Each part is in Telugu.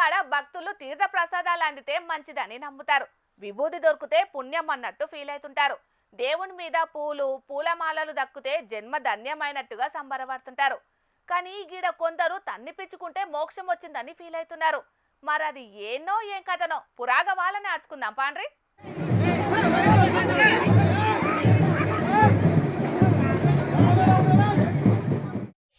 కాడ భక్తులు తీర్థ ప్రసాదాలు అందితే మంచిదని నమ్ముతారు. విభూది దొరికితే పుణ్యం అన్నట్టు ఫీల్ అవుతుంటారు. దేవుని మీద పూలు పూలమాలలు దక్కితే జన్మ ధన్యమైనట్టుగా సంబరపడుతుంటారు. కానీ గీడ కొందరు తన్నిపించుకుంటే మోక్షం వచ్చిందని ఫీల్ అవుతున్నారు. మరి అది ఏనో ఏం కథనో పురాగ వాళ్ళని ఆడుచుకుందాం పాండ్రి.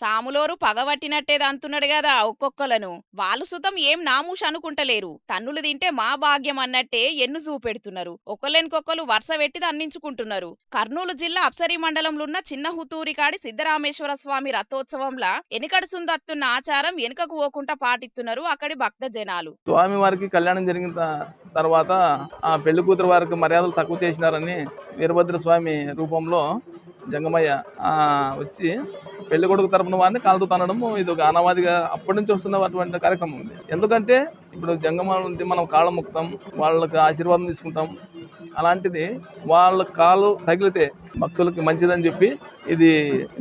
సాములోరు పగబట్టినట్టేది అంటున్నాడు కదా ఒక్కొక్కలను. వాళ్ళు సుతం ఏం నామూష అనుకుంటలేరు. తన్నులు తింటే మా భాగ్యం అన్నట్టే ఎన్ను చూపెడుతున్నారు. ఒకళ్ళెనుకొక్కలు వరుస పెట్టి అందించుకుంటున్నారు. కర్నూలు జిల్లా అప్సరీ మండలంలో ఉన్న చిన్న హుతూరికాడి సిద్ధరామేశ్వర స్వామి రథోత్సవంలా ఎనికడుసుందత్తున్న ఆచారం వెనుకకు పోకుండా పాటిస్తున్నారు అక్కడి భక్త జనాలు. స్వామి వారికి కళ్యాణం జరిగిన తర్వాత ఆ పెళ్లి కూతురు వారికి మర్యాదలు తక్కువ చేసినారని వీరభద్ర స్వామి రూపంలో జంగమయ్య వచ్చి పెళ్లి కొడుకు తరపున వారిని కాలుతో తనడము ఇది ఒక అనావాదిగా అప్పటి నుంచి వస్తున్నటువంటి కార్యక్రమం ఉంది. ఎందుకంటే ఇప్పుడు జంగమ నుండి మనం కాళ్ళ ముక్తాం, వాళ్ళకి ఆశీర్వాదం తీసుకుంటాం. అలాంటిది వాళ్ళ కాలు తగిలితే భక్తులకి మంచిదని చెప్పి ఇది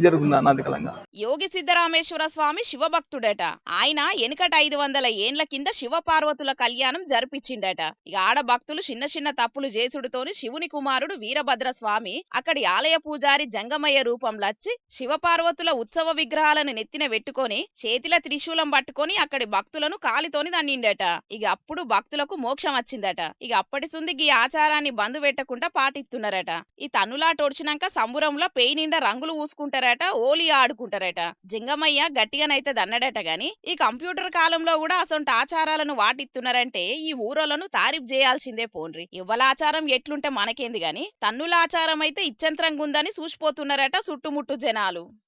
జరుగుతుంది అనాదికలంగా. యోగి సిద్ధరామేశ్వర స్వామి శివభక్తుడట. ఆయన ఎనకట 500 ఏండ్ల కింద శివ పార్వతుల కళ్యాణం జరిపించిండట. ఇక ఆడ భక్తులు చిన్న చిన్న తప్పులు చేసుడుతోని శివుని కుమారుడు వీరభద్ర స్వామి అక్కడి ఆలయ పూజారి జంగమయ్య రూపంలో వచ్చి శివ పార్వతుల ఉత్సవ విగ్రహాలను నెత్తిన పెట్టుకొని చేతిల త్రిశూలం పట్టుకొని అక్కడి భక్తులను కాలితోని దన్నిండట. ఇక అప్పుడు భక్తులకు మోక్షం వచ్చిందట. ఇక అప్పటి సుంది ఈ ఆచారాన్ని బంధు పెట్టకుండా పాటిస్తున్నారట. ఈ తన్నులాట ఒడిచినాక సంబురంలో పేయి నిండా రంగులు పూసుకుంటారట, ఓలి ఆడుకుంటారట. జంగమయ్య గట్టిగానైతే దన్నడట గాని ఈ కంప్యూటర్ కాలంలో కూడా అసొంటి ఆచారాలను వాటిస్తున్నారంటే ఈ ఊరోలను తారీఫ్ చేయాల్సిందే పోన్రి. ఇవ్వలాచారం ఎట్లుంటే మనకేంది గాని తన్నుల ఆచారం అయితే ఇచ్చంత్రంగా ఉందని చూసిపోతున్నారట చుట్టుముట్టు జనాలు.